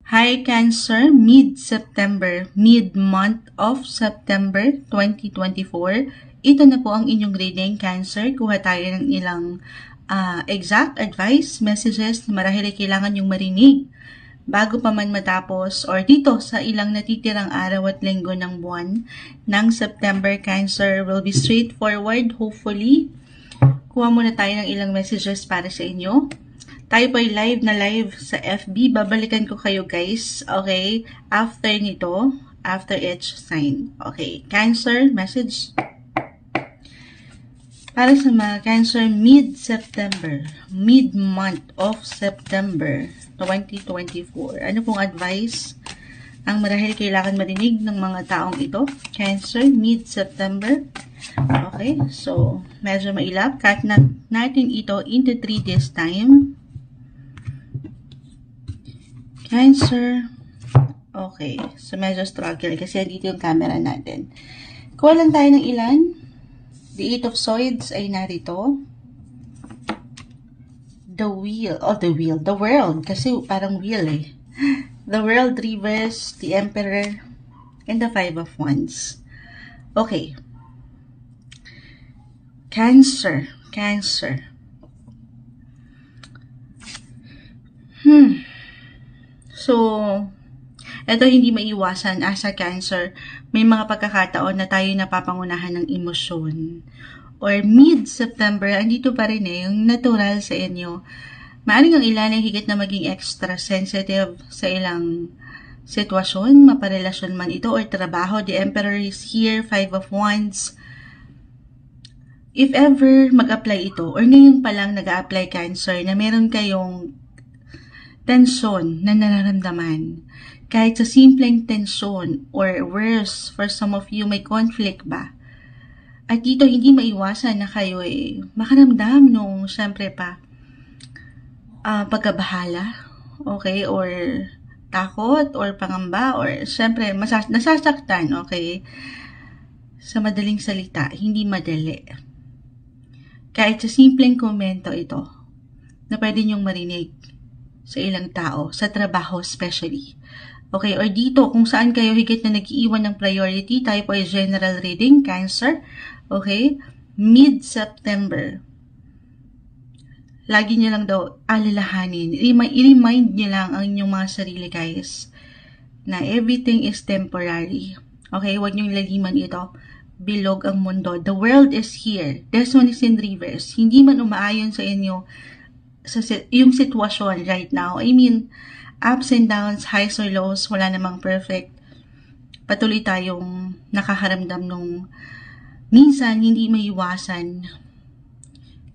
Hi Cancer, mid-September, mid-month of September 2024. Ito na po ang inyong reading, Cancer. Kuha tayo ng ilang exact advice, messages na marahil ay kailangan yung marinig bago pa man matapos or dito sa ilang natitirang araw at linggo ng buwan ng September. Cancer will be straightforward, hopefully. Kuha muna tayo ng ilang messages para sa inyo. Tayo po ay live sa FB. Babalikan ko kayo guys. Okay? After nito. After each sign. Okay. Cancer, message. Para sa mga Cancer, mid-September. Mid-month of September 2024. Ano pong advice ang marahil kailangan marinig ng mga taong ito? Cancer, mid-September. Okay. So, medyo mailap. Cut natin ito into 3 days time. Cancer. Okay. So, medyo struggle kasi dito yung camera natin. Kuha lang tayo ng ilan. The Eight of Swords ay narito. The Wheel. Oh, the Wheel. The World. Kasi parang wheel eh. The World reverse. The Emperor. And the Five of Wands. Okay. Cancer. Cancer. So, ito hindi maiwasan as a Cancer. May mga pagkakataon na tayo napapangunahan ng emosyon. Or mid-September, andito pa rin yung natural sa inyo. Maaring ang ilan ay higit na maging extra sensitive sa ilang sitwasyon, maparelasyon man ito or trabaho. The Emperor is here, Five of Wands. If ever mag-apply ito, or ngayon pa lang nag-a-apply Cancer, na meron kayong tensyon na nararamdaman, kahit sa simpleng tensyon or worse, for some of you, may conflict ba? At dito, hindi maiwasan na kayo makaramdam nung, syempre pa, pagkabahala, okay, or takot, or pangamba, or syempre, nasasaktan, okay? Sa madaling salita, hindi madali. Kahit sa simpleng komento ito, na pwede niyong marinig sa ilang tao, sa trabaho especially. Okay, or dito, kung saan kayo higit na nag-iiwan ng priority, tayo po ay general reading, Cancer. Okay, mid-September. Lagi niyo lang daw alalahanin, i-remind niyo lang ang inyong mga sarili guys, na everything is temporary. Okay, huwag niyong laliman ito. Bilog ang mundo. The world is here. This one is in reverse. Hindi man umaayon sa inyo sa yung sitwasyon right now. I mean, ups and downs, highs or lows, wala namang perfect. Patuloy tayong nakaharamdam nung minsan hindi maiwasan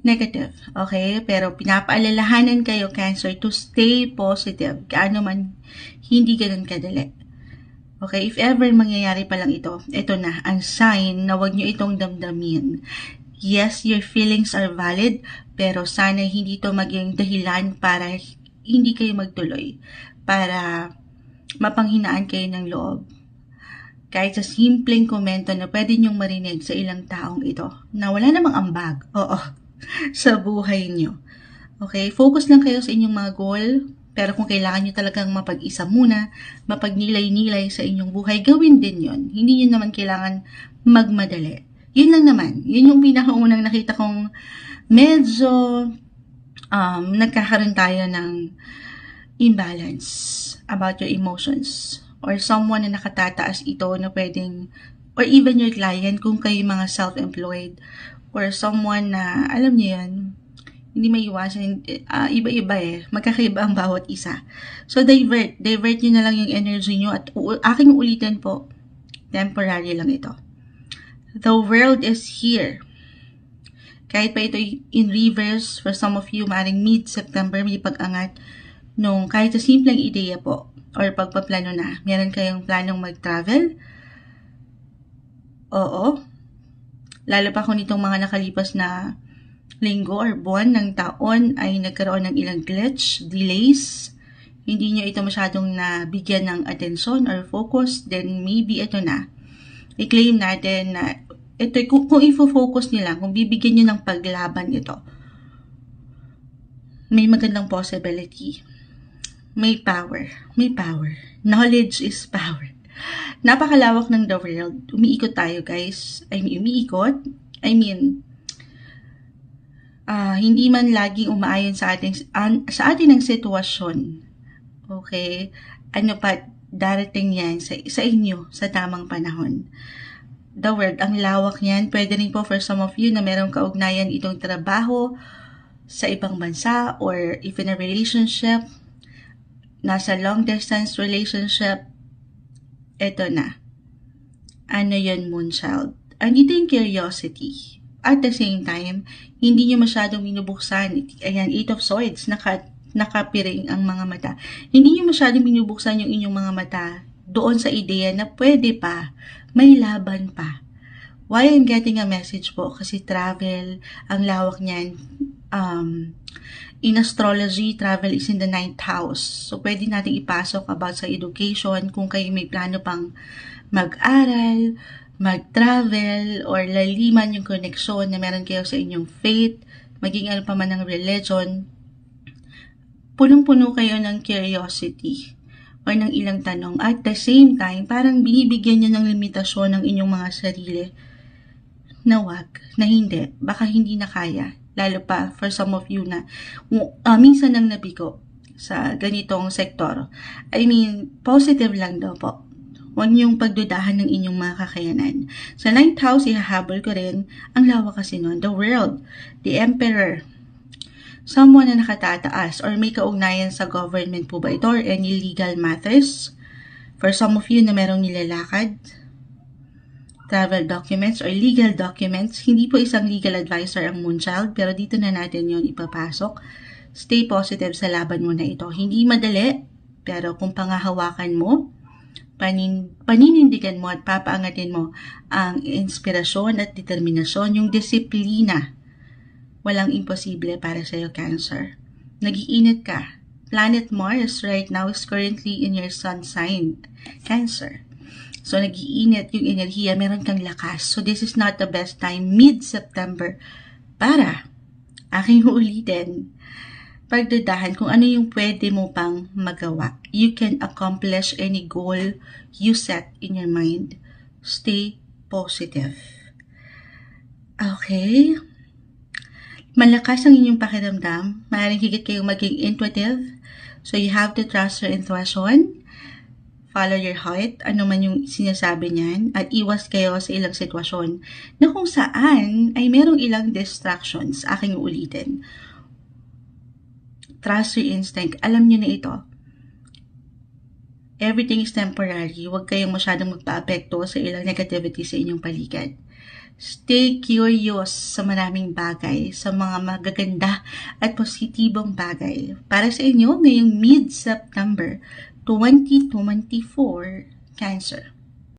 negative. Okay? Pero pinapaalalahanan kayo, Cancer, to stay positive. Gaano man hindi ganun kadali. Okay? If ever mangyayari pa lang ito na, ang sign na wag nyo itong damdamin. Yes, your feelings are valid, pero sana hindi ito maging dahilan para hindi kayo magtuloy, para mapanghinaan kayo ng loob. Kahit sa simpleng komento na pwede nyong marinig sa ilang taong ito, na wala namang ambag, sa buhay nyo. Okay, focus lang kayo sa inyong mga goal, pero kung kailangan nyo talagang mapag-isa muna, mapagnilay-nilay sa inyong buhay, gawin din yon. Hindi nyo naman kailangan magmadali. Yun lang naman. Yun yung pinakaunang nakita kong medyo nagkakaroon tayo ng imbalance about your emotions. Or someone na nakatataas ito na pwedeng, or even your client kung kayo mga self-employed. Or someone na, alam niyo yan, hindi maiwasan, iba-iba magkakaiba ang bawat isa. So divert nyo na lang yung energy nyo at aking ulitin po, temporary lang ito. The world is here. Kahit pa ito in reverse, for some of you, maring mid-September, may pag-angat nung kahit sa simpleng ideya po, or pagpaplano na, meron kayong planong mag-travel? Oo. Lalo pa kung itong mga nakalipas na linggo or buwan ng taon ay nagkaroon ng ilang glitch, delays, hindi nyo ito masyadong nabigyan ng atensyon or focus, then maybe ito na. I-claim natin na ito, kung i-focus nila, kung bibigyan nyo ng paglaban ito, may magandang possibility may power. May power. Knowledge is power. Napakalawak ng the world. Umiikot tayo, guys. Umiikot. Hindi man laging umaayon sa atin ang sitwasyon. Okay? Ano pa, darating yan sa inyo sa tamang panahon. The world, ang lawak niyan. Pwede rin po for some of you na merong kaugnayan itong trabaho sa ibang bansa or if in a relationship, nasa long distance relationship, eto na. Ano yun, Moonchild? Andito yung curiosity. At the same time, hindi nyo masyadong minubuksan. Ayan, 8 of Swords, nakapiring ang mga mata. Hindi nyo masyadong minubuksan yung inyong mga mata doon sa ideya na pwede pa, may laban pa. Why I'm getting a message po? Kasi travel, ang lawak niyan. In astrology, travel is in the 9th house. So, pwede natin ipasok about sa education kung kayo may plano pang mag-aral, mag-travel, or laliman yung koneksyon na meron kayo sa inyong faith, maging ano pa man ng religion, punong-puno kayo ng curiosity or ng ilang tanong. At the same time, parang binibigyan nyo ng limitasyon ng inyong mga sarili na wag, na hindi, baka hindi na kaya. Lalo pa for some of you na minsan nang nabigo sa ganitong sektor. Positive lang daw po. Huwag niyong pagdudahan ng inyong mga kakayanan. Sa 9th house, ihahabol ko rin ang lawak kasi nun. The world, the emperor, someone na nakatataas or may kaugnayan sa government po ba ito or any legal matters. For some of you na merong nilalakad, travel documents or legal documents. Hindi po isang legal advisor ang Moonchild, pero dito na natin yon ipapasok. Stay positive sa laban mo na ito. Hindi madali, pero kung pangahawakan mo, paninindigan mo at papaangatin mo ang inspirasyon at determinasyon, yung disiplina. Walang imposible para sa iyo, Cancer. Nag-iinit ka. Planet Mars right now is currently in your sun sign, Cancer. So, nag-iinit yung enerhiya, meron kang lakas. So, this is not the best time, mid-September, para, aking uulitin, pagdudahan kung ano yung pwede mo pang magawa. You can accomplish any goal you set in your mind. Stay positive. Okay? Malakas ang inyong pakiramdam. Maaaring higit kayong maging intuitive. So, you have to trust your intuition. Follow your heart, ano man yung sinasabi niyan, at iwas kayo sa ilang sitwasyon na kung saan ay merong ilang distractions. Aking ulitin. Trust your instinct. Alam niyo na ito. Everything is temporary. Huwag kayong masyadong magpa-apekto sa ilang negativity sa inyong paligid. Stay curious sa maraming bagay, sa mga magaganda at positibong bagay. Para sa inyo, ngayong mid-September 2024, Cancer.